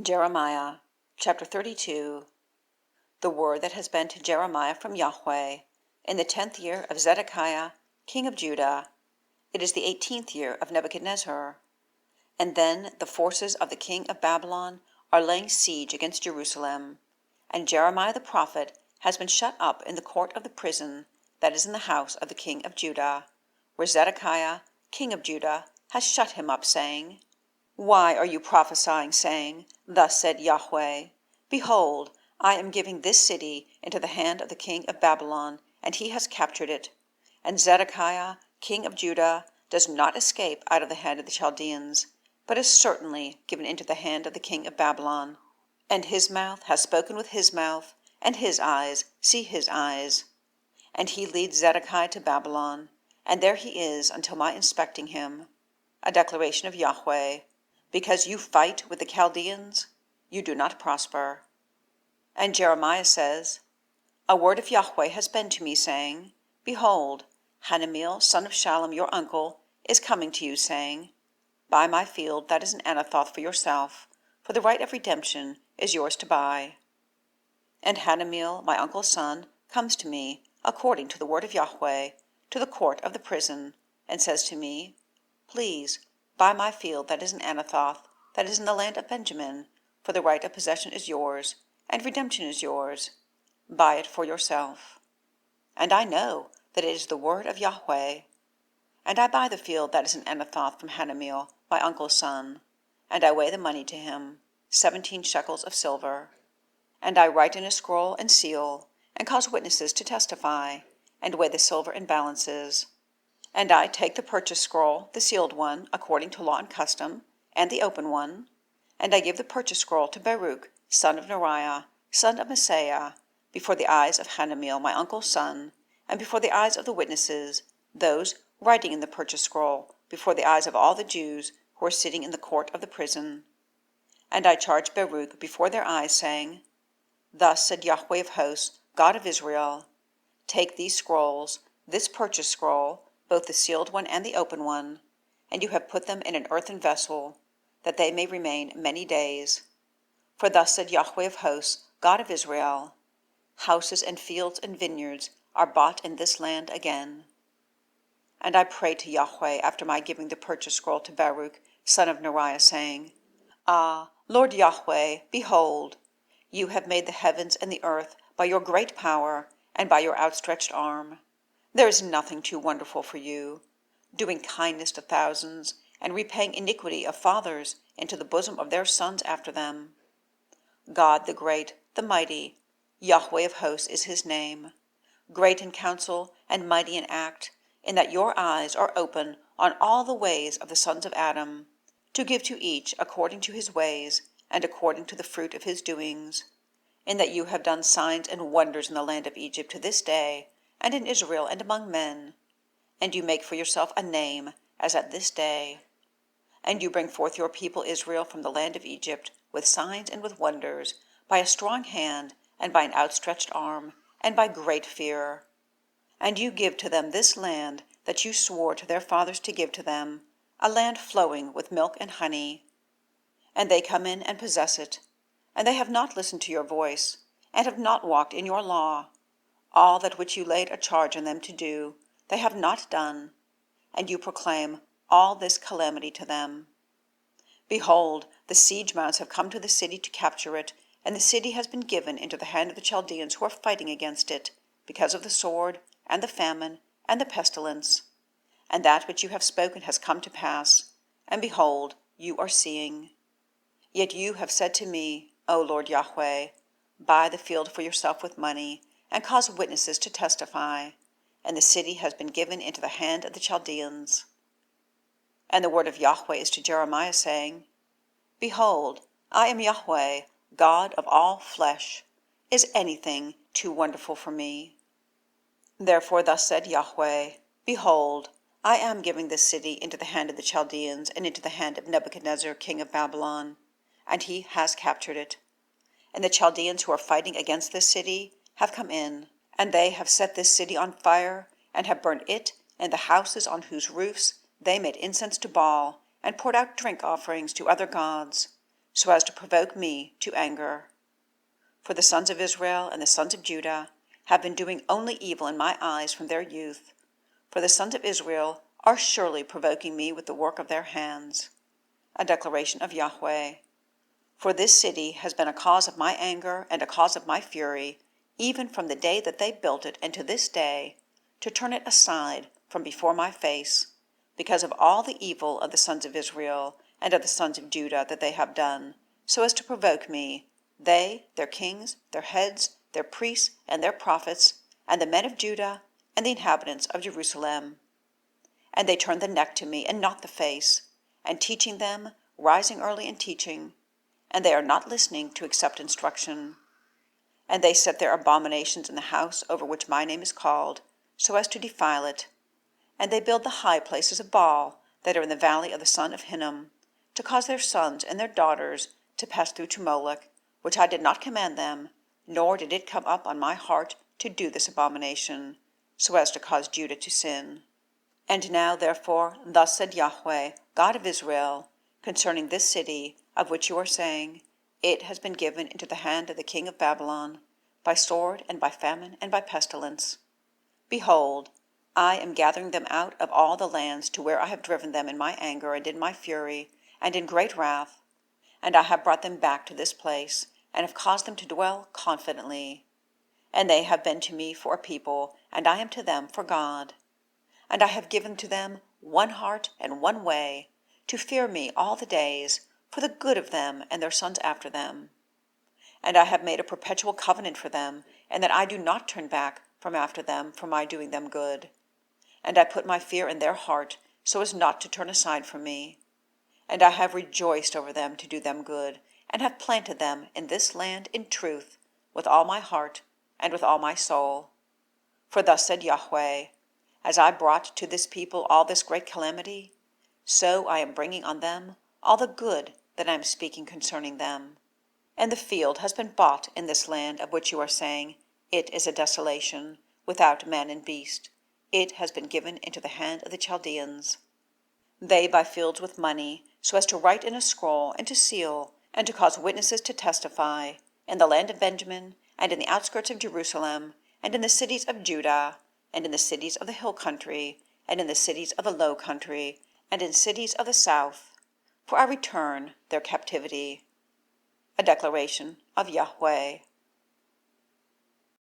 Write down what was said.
Jeremiah chapter 32. The word that has been to Jeremiah from Yahweh in the 10th year of Zedekiah, king of Judah. It is the 18th year of Nebuchadnezzar. And then the forces of the king of Babylon are laying siege against Jerusalem. And Jeremiah the prophet has been shut up in the court of the prison that is in the house of the king of Judah, where Zedekiah, king of Judah, has shut him up, saying, Why are you prophesying, saying, Thus said Yahweh, Behold, I am giving this city into the hand of the king of Babylon, and he has captured it. And Zedekiah, king of Judah, does not escape out of the hand of the Chaldeans, but is certainly given into the hand of the king of Babylon. And his mouth has spoken with his mouth, and his eyes see his eyes. And he leads Zedekiah to Babylon, and there he is until my inspecting him. A declaration of Yahweh. Because you fight with the Chaldeans, you do not prosper. And Jeremiah says, A word of Yahweh has been to me, saying, Behold, Hanameel, son of Shallum, your uncle, is coming to you, saying, Buy my field that is in Anathoth for yourself, for the right of redemption is yours to buy. And Hanameel, my uncle's son, comes to me, according to the word of Yahweh, to the court of the prison, and says to me, Please, buy my field that is in Anathoth, that is in the land of Benjamin, for the right of possession is yours, and redemption is yours. Buy it for yourself. And I know that it is the word of Yahweh. And I buy the field that is in Anathoth from Hanameel, my uncle's son, and I weigh the money to him, 17 shekels of silver. And I write in a scroll and seal, and cause witnesses to testify, and weigh the silver in balances. And I take the purchase scroll, the sealed one, according to law and custom, and the open one, and I give the purchase scroll to Baruch, son of Neriah, son of Maaseiah, before the eyes of Hanameel, my uncle's son, and before the eyes of the witnesses, those writing in the purchase scroll, before the eyes of all the Jews who are sitting in the court of the prison. And I charge Baruch before their eyes, saying, Thus said Yahweh of Hosts, God of Israel, Take these scrolls, this purchase scroll, both the sealed one and the open one, and you have put them in an earthen vessel, that they may remain many days. For thus said Yahweh of Hosts, God of Israel, Houses and fields and vineyards are bought in this land again. And I prayed to Yahweh after my giving the purchase scroll to Baruch, son of Neriah, saying, Lord Yahweh, behold, you have made the heavens and the earth by your great power and by your outstretched arm. There is nothing too wonderful for you, doing kindness to thousands, and repaying iniquity of fathers into the bosom of their sons after them. God the great, the mighty, Yahweh of hosts is his name, great in counsel and mighty in act, in that your eyes are open on all the ways of the sons of Adam, to give to each according to his ways, and according to the fruit of his doings, in that you have done signs and wonders in the land of Egypt to this day, and in Israel and among men, and you make for yourself a name, as at this day. And you bring forth your people Israel from the land of Egypt, with signs and with wonders, by a strong hand, and by an outstretched arm, and by great fear. And you give to them this land that you swore to their fathers to give to them, a land flowing with milk and honey. And they come in and possess it, and they have not listened to your voice, and have not walked in your law. All that which you laid a charge on them to do, they have not done, and you proclaim all this calamity to them. Behold, the siege mounds have come to the city to capture it, and the city has been given into the hand of the Chaldeans who are fighting against it, because of the sword, and the famine, and the pestilence. And that which you have spoken has come to pass, and behold, you are seeing. Yet you have said to me, O Lord Yahweh, Buy the field for yourself with money, and cause witnesses to testify, and the city has been given into the hand of the Chaldeans. And the word of Yahweh is to Jeremiah, saying, Behold, I am Yahweh, God of all flesh. Is anything too wonderful for me? Therefore thus said Yahweh, Behold, I am giving this city into the hand of the Chaldeans, and into the hand of Nebuchadnezzar, king of Babylon, and he has captured it. And the Chaldeans who are fighting against this city have come in, and they have set this city on fire, and have burned it and the houses on whose roofs they made incense to Baal, and poured out drink offerings to other gods, so as to provoke me to anger. For the sons of Israel and the sons of Judah have been doing only evil in my eyes from their youth. For the sons of Israel are surely provoking me with the work of their hands. A declaration of Yahweh. For this city has been a cause of my anger and a cause of my fury, even from the day that they built it and to this day, to turn it aside from before my face, because of all the evil of the sons of Israel and of the sons of Judah that they have done, so as to provoke me, they, their kings, their heads, their priests, and their prophets, and the men of Judah, and the inhabitants of Jerusalem. And they turn the neck to me, and not the face, and teaching them, rising early and teaching, and they are not listening to accept instruction. And they set their abominations in the house over which my name is called, so as to defile it. And they build the high places of Baal that are in the valley of the son of Hinnom, to cause their sons and their daughters to pass through to Moloch, which I did not command them, nor did it come up on my heart to do this abomination, so as to cause Judah to sin. And now, therefore, thus said Yahweh, God of Israel, concerning this city, of which you are saying, it has been given into the hand of the king of Babylon, by sword and by famine and by pestilence. Behold, I am gathering them out of all the lands to where I have driven them in my anger and in my fury and in great wrath, and I have brought them back to this place, and have caused them to dwell confidently. And they have been to me for a people, and I am to them for God. And I have given to them one heart and one way, to fear me all the days, for the good of them and their sons after them. And I have made a perpetual covenant for them, and that I do not turn back from after them for my doing them good. And I put my fear in their heart, so as not to turn aside from me. And I have rejoiced over them to do them good, and have planted them in this land in truth, with all my heart and with all my soul. For thus said Yahweh, as I brought to this people all this great calamity, so I am bringing on them all the good that I am speaking concerning them. And the field has been bought in this land of which you are saying, it is a desolation, without man and beast. It has been given into the hand of the Chaldeans. They buy fields with money, so as to write in a scroll, and to seal, and to cause witnesses to testify, in the land of Benjamin, and in the outskirts of Jerusalem, and in the cities of Judah, and in the cities of the hill country, and in the cities of the low country, and in cities of the south, for I return their captivity. A declaration of Yahweh.